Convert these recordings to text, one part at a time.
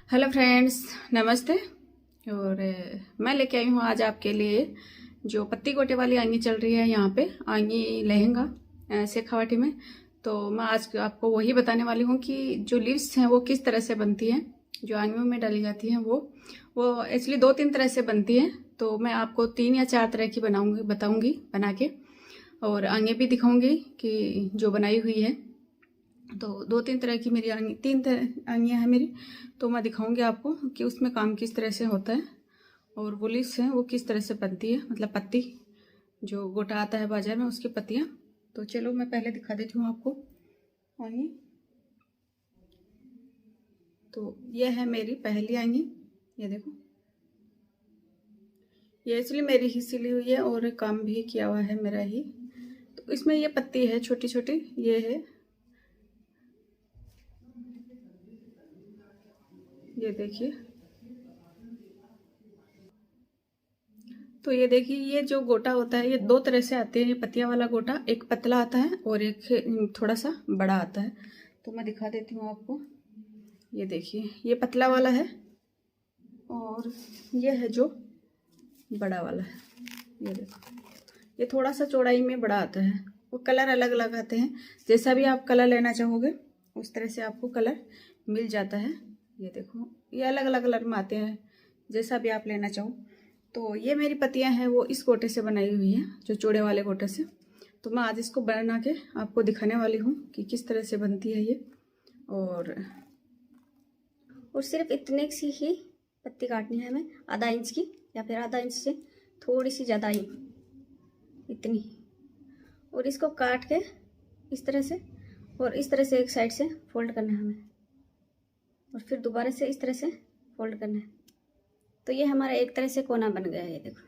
Hello friends, नमस्ते। और मैं लेके आई हूँ आज आपके लिए जो पत्ती गोटे वाली आंगी चल रही है यहाँ पे, आंगी लहंगा शेखावाटी में। तो मैं आज आपको वही बताने वाली हूँ कि जो लीव्स हैं वो किस तरह से बनती हैं, जो आंगियों में डाली जाती हैं वो एक्चुअली 2-3 तरह से बनती हैं। तो मैं आपको 3 या 4 तरह की बताऊँगी बना के, और आंगे भी दिखाऊँगी कि जो बनाई हुई है। तो 2-3 तरह की मेरी आंगी, 3 तरह आंगियाँ हैं मेरी। तो मैं दिखाऊंगी आपको कि उसमें काम किस तरह से होता है और वो लीव्स हैं वो किस तरह से बनती है, मतलब पत्ती जो गोटा आता है बाजार में उसकी पत्तियाँ। तो चलो मैं पहले दिखा देती हूँ आपको आंगी। तो ये है मेरी पहली आंगी, ये देखो। ये एक्चुअली मेरी ही सिली हुई है और काम भी किया हुआ है मेरा ही। तो इसमें ये पत्ती है छोटी छोटी, ये है, ये देखिए। तो ये देखिए, ये जो गोटा होता है ये 2 तरह से आते हैं। ये पत्तियां वाला गोटा एक पतला आता है और एक थोड़ा सा बड़ा आता है। तो मैं दिखा देती हूँ आपको। ये देखिए, ये पतला वाला है और ये है जो बड़ा वाला है। ये देखो, ये थोड़ा सा चौड़ाई में बड़ा आता है। वो कलर अलग अलग आते हैं, जैसा भी आप कलर लेना चाहोगे उस तरह से आपको कलर मिल जाता है। ये देखो, ये अलग अलग कलर में आते हैं, जैसा भी आप लेना चाहो। तो ये मेरी पत्तियां हैं वो इस गोटे से बनाई हुई हैं, जो चौड़े वाले गोटे से। तो मैं आज इसको बना के आपको दिखाने वाली हूँ कि किस तरह से बनती है ये। और सिर्फ इतने सी ही पत्ती काटनी है हमें, आधा इंच की या फिर आधा इंच से थोड़ी सी ज़्यादा ही, इतनी। और इसको काट के इस तरह से और इस तरह से एक साइड से फोल्ड करना है हमें, और फिर दोबारा से इस तरह से फोल्ड करना है। तो ये हमारा एक तरह से कोना बन गया है। ये देखो,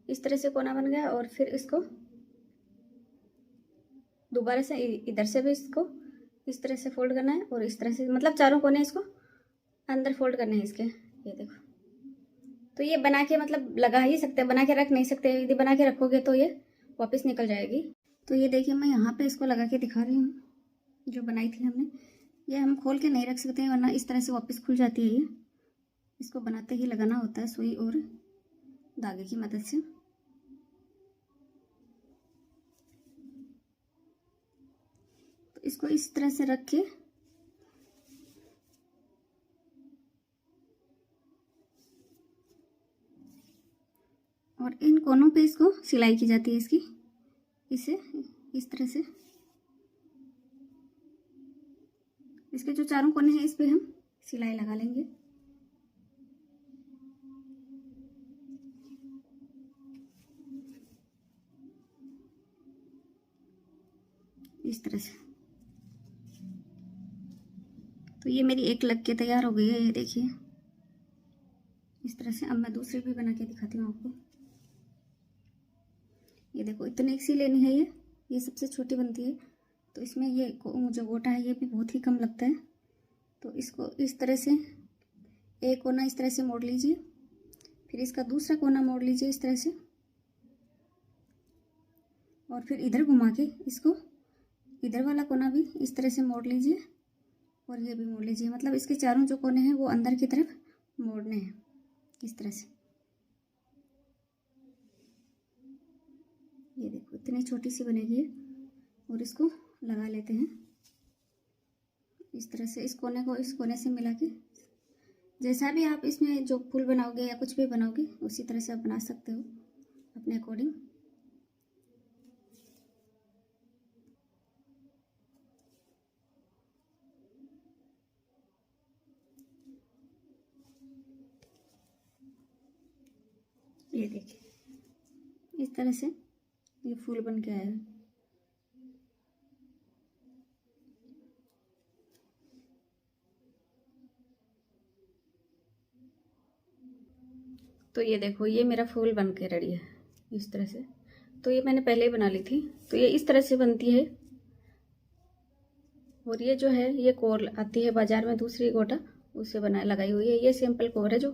इस तरह से कोना बन गया। और फिर इसको दोबारा से इधर से भी इसको इस तरह से फोल्ड करना है और इस तरह से, मतलब चारों कोने इसको अंदर फोल्ड करने हैं इसके। ये देखो, तो ये बना के मतलब लगा ही सकते हैं, बना के रख नहीं सकते। यदि बना के रखोगे तो ये वापस निकल जाएगी। तो ये देखिए, मैं यहाँ पे इसको लगा के दिखा रही हूँ जो बनाई थी हमने। ये हम खोल के नहीं रख सकते वरना इस तरह से वापस खुल जाती है ये। इसको बनाते ही लगाना होता है सुई और धागे की मदद से। तो इसको इस तरह से रख के और इन कोनों पे इसको सिलाई की जाती है इसकी, इसे इस तरह से। इसके जो चारों कोने हैं इस पे हम सिलाई लगा लेंगे इस तरह से। तो ये मेरी एक लग के तैयार हो गई है, ये देखिए इस तरह से। अब मैं दूसरी भी बना के दिखाती हूँ आपको। ये देखो, इतने सी लेनी है ये सबसे छोटी बनती है। तो इसमें ये जो गोटा है ये भी बहुत ही कम लगता है। तो इसको इस तरह से एक कोना इस तरह से मोड़ लीजिए, फिर इसका दूसरा कोना मोड़ लीजिए इस तरह से, और फिर इधर घुमा के इसको इधर वाला कोना भी इस तरह से मोड़ लीजिए और ये भी मोड़ लीजिए। मतलब इसके चारों जो कोने हैं वो अंदर की तरफ मोड़ने हैं इस तरह से। ये देखो, इतनी छोटी सी बनेगी ये। और इसको लगा लेते हैं इस तरह से, इस कोने को इस कोने से मिला के। जैसा भी आप इसमें जो फूल बनाओगे या कुछ भी बनाओगे उसी तरह से आप बना सकते हो अपने अकॉर्डिंग। ये देखिए, इस तरह से ये फूल बन के आया है। तो ये देखो, ये मेरा फूल बन के रेडी है इस तरह से। तो ये मैंने पहले ही बना ली थी। तो ये इस तरह से बनती है। और ये जो है ये कोर आती है बाजार में दूसरी गोटा, उससे बना लगाई हुई है। ये सिंपल कोर है जो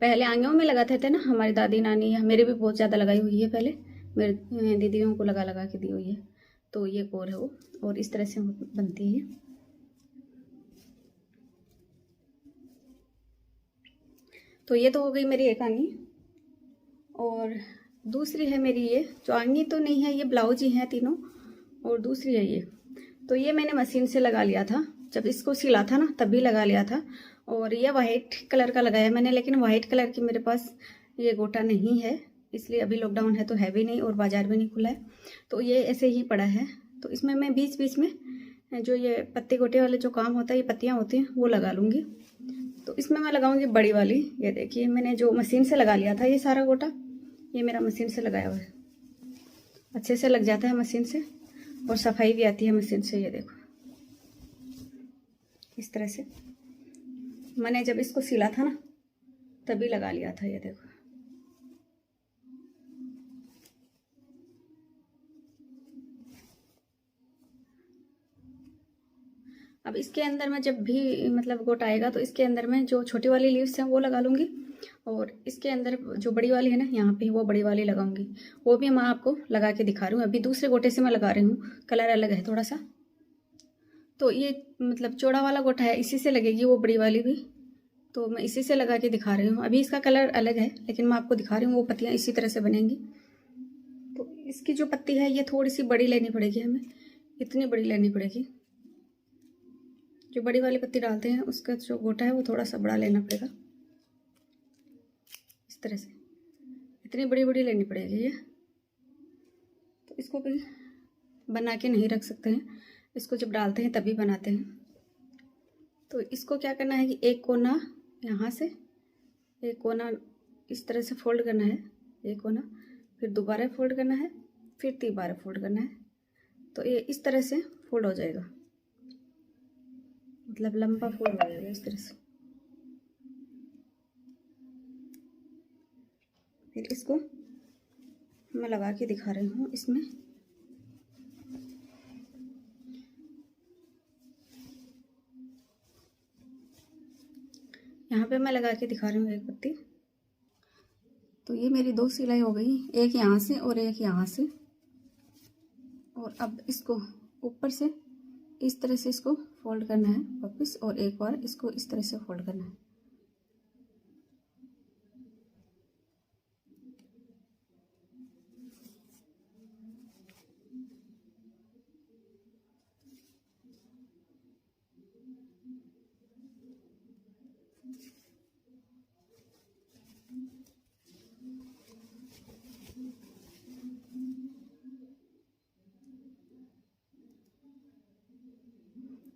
पहले आंगियों में लगाते थे ना हमारी दादी नानी, मेरे भी बहुत ज़्यादा लगाई हुई है पहले, मेरे दीदियों को लगा लगा के दी हुई है। तो ये कोर है वो, और इस तरह से बनती है। तो ये तो हो गई मेरी एक आंगी, और दूसरी है मेरी ये, जो आंगी तो नहीं है, ये ब्लाउज ही है तीनों, और दूसरी है ये। तो ये मैंने मशीन से लगा लिया था, जब इसको सिला था ना तभी लगा लिया था। और ये वाइट कलर का लगाया मैंने, लेकिन वाइट कलर की मेरे पास ये गोटा नहीं है, इसलिए अभी लॉकडाउन है तो है भी नहीं और बाज़ार भी नहीं खुला है, तो ये ऐसे ही पड़ा है। तो इसमें मैं बीच बीच में जो ये पत्ती गोटे वाले जो काम होता है, ये पत्तियाँ होती हैं, वो लगा लूँगी। तो इसमें मैं लगाऊंगी बड़ी वाली। ये देखिए मैंने जो मशीन से लगा लिया था ये सारा गोटा, ये मेरा मशीन से लगाया हुआ है, अच्छे से लग जाता है मशीन से, और सफाई भी आती है मशीन से। ये देखो इस तरह से मैंने जब इसको सिला था ना तभी लगा लिया था। ये देखो अब इसके अंदर मैं जब भी मतलब गोटा आएगा तो इसके अंदर में जो छोटी वाली लीव्स हैं वो लगा लूँगी, और इसके अंदर जो बड़ी वाली है ना यहाँ पे, वो बड़ी वाली लगाऊंगी। वो भी मैं आपको लगा के दिखा रही हूँ, अभी दूसरे गोटे से मैं लगा रही हूँ, कलर अलग है थोड़ा सा। तो ये मतलब चौड़ा वाला गोटा है, इसी से लगेगी वो बड़ी वाली भी, तो मैं इसी से लगा के दिखा रही हूँ। अभी इसका कलर अलग है लेकिन मैं आपको दिखा रही हूँ, वो पत्तियाँ इसी तरह से बनेंगी। तो इसकी जो पत्ती है ये थोड़ी सी बड़ी लेनी पड़ेगी हमें, इतनी बड़ी लेनी पड़ेगी। जो बड़ी वाली पत्ती डालते हैं उसका जो गोटा है वो थोड़ा सा बड़ा लेना पड़ेगा, इस तरह से इतनी बड़ी बड़ी लेनी पड़ेगी ये। तो इसको भी बना के नहीं रख सकते हैं, इसको जब डालते हैं तभी बनाते हैं। तो इसको क्या करना है कि एक कोना यहाँ से, एक कोना इस तरह से फोल्ड करना है, एक कोना, फिर दोबारा फोल्ड करना है, फिर तीबारा फोल्ड करना है। तो ये इस तरह से फोल्ड हो जाएगा, मतलब लंबा फोल्ड हो जाएगा इस तरह से। फिर इसको मैं लगा के दिखा रही हूँ इसमें। यहाँ पे मैं लगा के दिखा रही हूँ एक पत्ती। तो ये मेरी 2 सिलाई हो गई, एक यहाँ से और एक यहाँ से। और अब इसको ऊपर से इस तरह से इसको फोल्ड करना है वापस, और एक बार इसको इस तरह से फोल्ड करना है।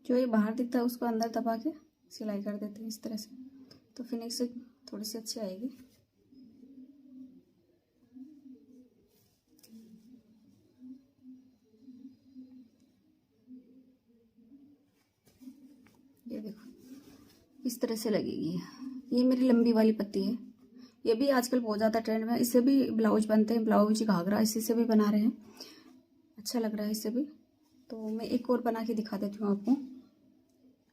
जो ये बाहर दिखता है उसको अंदर दबा के सिलाई कर देते हैं इस तरह से, तो फिनिशिंग थोड़ी सी अच्छी आएगी। ये देखो इस तरह से लगेगी। ये मेरी लंबी वाली पत्ती है, ये भी आजकल बहुत ज़्यादा ट्रेंड में है, इससे भी ब्लाउज बनते हैं, ब्लाउज घाघरा इसी से भी बना रहे हैं, अच्छा लग रहा है इससे भी। तो मैं एक और बना के दिखा देती हूँ आपको।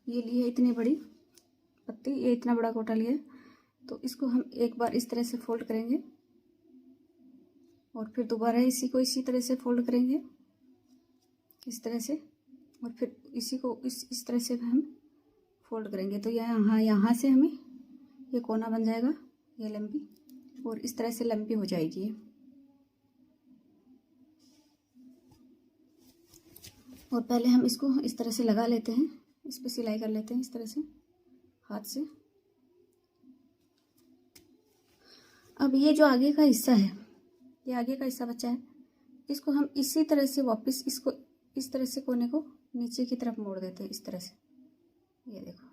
ये लिए इतनी बड़ी पत्ती, ये इतना बड़ा गोटा लिया है, तो इसको हम एक बार इस तरह से फोल्ड करेंगे, और फिर दोबारा इसी को इसी तरह से फोल्ड करेंगे इस तरह से, और फिर इसी को इस तरह से हम फोल्ड करेंगे। तो यहाँ से हमें ये कोना बन जाएगा, ये लंबी, और इस तरह से लंबी हो जाएगी ये। और पहले हम इसको इस तरह से लगा लेते हैं, इस पर सिलाई कर लेते हैं इस तरह से हाथ से। अब ये जो आगे का हिस्सा है, ये आगे का हिस्सा बचा है, इसको हम इसी तरह से वापस इसको इस तरह से कोने को नीचे की तरफ मोड़ देते हैं इस तरह से। ये देखो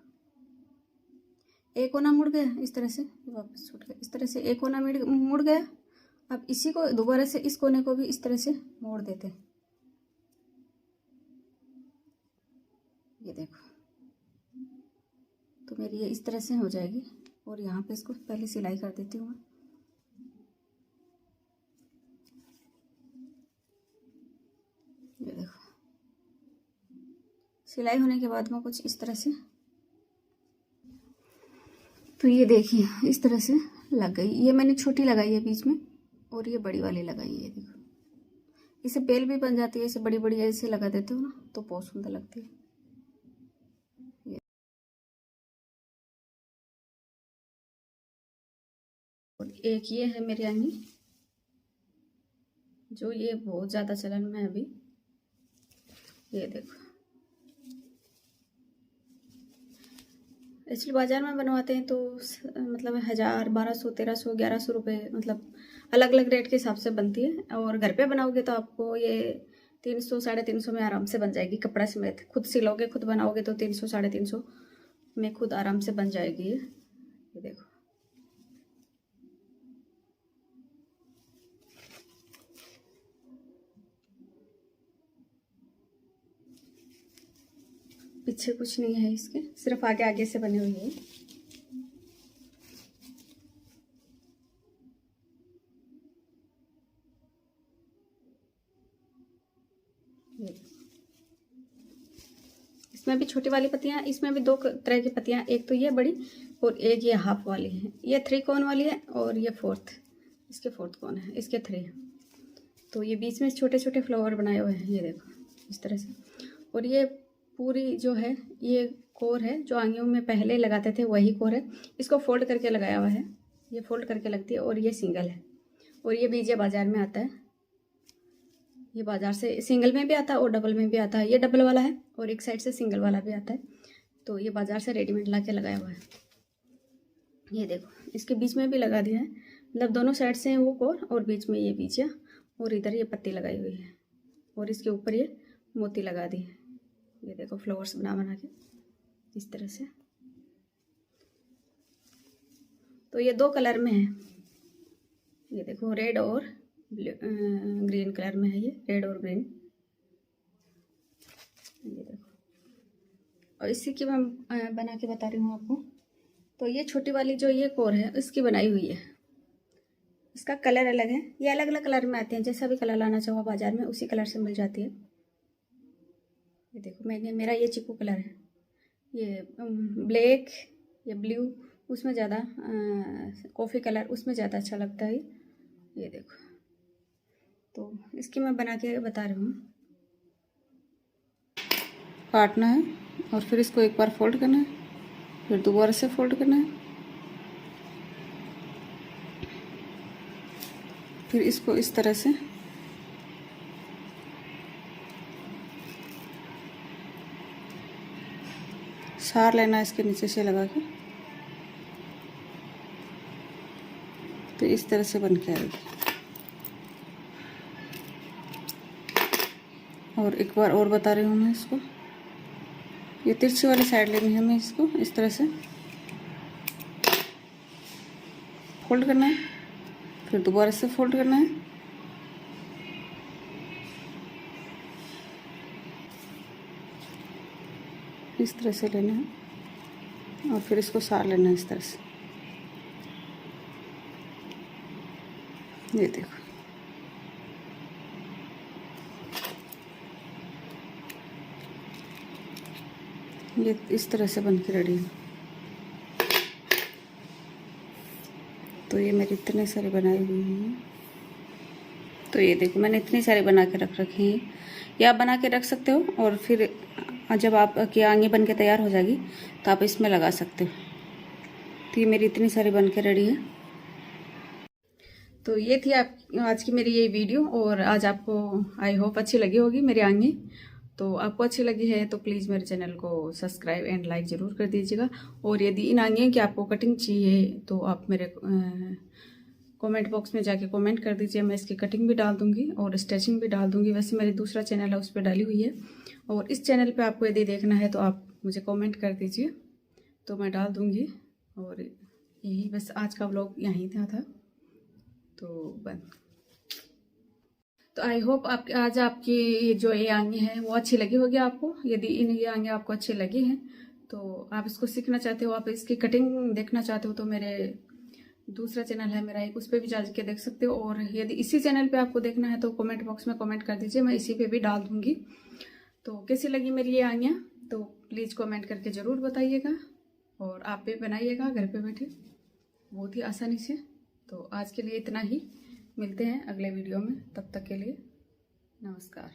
एक कोना मुड़ गया इस तरह से, वापस छूट गया इस तरह से, एक कोना मुड़ गया। अब इसी को दोबारा से इस कोने को भी इस तरह से मोड़ देते हैं। ये देखो तो मेरी ये इस तरह से हो जाएगी, और यहाँ पे इसको पहले सिलाई कर देती हूँ मैं। ये देखो सिलाई होने के बाद में कुछ इस तरह से, तो ये देखिए इस तरह से लग गई। ये मैंने छोटी लगाई है बीच में, और ये बड़ी वाली लगाई है। देखो इसे बेल भी बन जाती है, इसे बड़ी बड़ी ऐसे लगा देते हो ना तो बहुत सुंदर लगती है। और एक ये है मेरी आंगी, जो ये बहुत ज़्यादा चलन में है अभी। ये देखो, एक्चुअली बाज़ार में बनवाते हैं तो मतलब 1000, 1200, 1300, 1100 रुपये, मतलब अलग अलग रेट के हिसाब से बनती है। और घर पे बनाओगे तो आपको ये 300, 350 में आराम से बन जाएगी, कपड़ा समेत। खुद सिलोगे, खुद बनाओगे तो 300, 350 में खुद आराम से बन जाएगी ये देखो। पीछे कुछ नहीं है इसके, सिर्फ आगे आगे से बनी हुई है। इसमें भी छोटी वाली पत्तियां, इसमें भी 2 तरह की पत्तियां, एक तो ये बड़ी और एक ये हाफ वाली है। ये 3 कोन वाली है और ये 4th, इसके 4th कोन है, इसके 3। तो ये बीच में छोटे छोटे फ्लावर बनाए हुए हैं, ये देखो इस तरह से। और ये पूरी जो है ये कोर है, जो आंगियों में पहले लगाते थे वही कोर है। इसको फोल्ड करके लगाया हुआ है, ये फोल्ड करके लगती है। और ये सिंगल है, और ये बीज बाजार में आता है। ये बाजार से सिंगल में भी आता है और डबल में भी आता है। ये डबल वाला है और एक साइड से सिंगल वाला भी आता है। तो ये बाजार से रेडीमेड ला के लगाया हुआ है। ये देखो, इसके बीच में भी लगा दिया है, मतलब दोनों साइड से है वो कोर और बीच में ये बीज है। और इधर ये पत्ती लगाई हुई है और इसके ऊपर ये मोती लगा दी है। ये देखो फ्लावर्स बना बना के इस तरह से। तो ये 2 कलर में है, ये देखो रेड और ग्रीन कलर में है। ये रेड और ग्रीन, ये देखो। और इसी की मैं बना के बता रही हूँ आपको। तो ये छोटी वाली जो ये कोर है इसकी बनाई हुई है। इसका कलर अलग है, ये अलग अलग कलर में आते हैं। जैसा भी कलर लाना चाहो बाजार में उसी कलर से मिल जाती है। ये देखो, मेरा ये चिकू कलर है, ये ब्लैक, ये ब्लू, उसमें ज़्यादा कॉफ़ी कलर उसमें ज़्यादा अच्छा लगता है। ये देखो, तो इसकी मैं बना के बता रही हूँ। काटना है और फिर इसको एक बार फोल्ड करना है, फिर दोबारा से फोल्ड करना है, फिर इसको इस तरह से सार लेना है इसके नीचे से लगा के। तो इस तरह से बन के आएगी। और एक बार और बता रही हूँ मैं इसको, ये तिरछी वाली साइड लेनी है हमें। इसको इस तरह से फोल्ड करना है, फिर दोबारा से फोल्ड करना है, इस तरह से लेना है और फिर इसको सार लेना है इस तरह से। ये देखो, ये इस तरह से बन के रेडी है। तो ये मेरी इतने सारे बनाई हुई हैं। तो ये देखो, मैंने इतनी सारी बना के रख रखी हैं। या आप बना के रख सकते हो और फिर जब आपकी आंगी बन के तैयार हो जाएगी तो आप इसमें लगा सकते हो। तो ये मेरी इतनी सारी बन के रेडी है। तो ये थी आज की मेरी ये वीडियो, और आज आपको आई होप अच्छी लगी होगी मेरी आंगी। तो आपको अच्छी लगी है तो प्लीज़ मेरे चैनल को सब्सक्राइब एंड लाइक ज़रूर कर दीजिएगा। और यदि इन आंगियों की आपको कटिंग चाहिए तो आप मेरे कमेंट बॉक्स में जाके कमेंट कर दीजिए, मैं इसकी कटिंग भी डाल दूंगी और स्टिचिंग भी डाल दूंगी। वैसे मेरी दूसरा चैनल है उस पर डाली हुई है, और इस चैनल पे आपको यदि देखना है तो आप मुझे कमेंट कर दीजिए तो मैं डाल दूंगी। और यही बस आज का व्लॉग यहीं था। तो बंद। तो आई होप आज आपकी जो ये आंगी है वो अच्छी लगी होगी आपको। यदि ये आंगी आपको अच्छी लगी हैं तो आप इसको सीखना चाहते हो, आप इसकी कटिंग देखना चाहते हो, तो मेरे दूसरा चैनल है मेरा एक, उस पर भी जा के देख सकते हो। और यदि इसी चैनल पे आपको देखना है तो कमेंट बॉक्स में कमेंट कर दीजिए, मैं इसी पे भी डाल दूंगी। तो कैसी लगी मेरी ये आंगियाँ तो प्लीज़ कमेंट करके ज़रूर बताइएगा, और आप भी बनाइएगा घर पे बैठे बहुत ही आसानी से। तो आज के लिए इतना ही, मिलते हैं अगले वीडियो में, तब तक के लिए नमस्कार।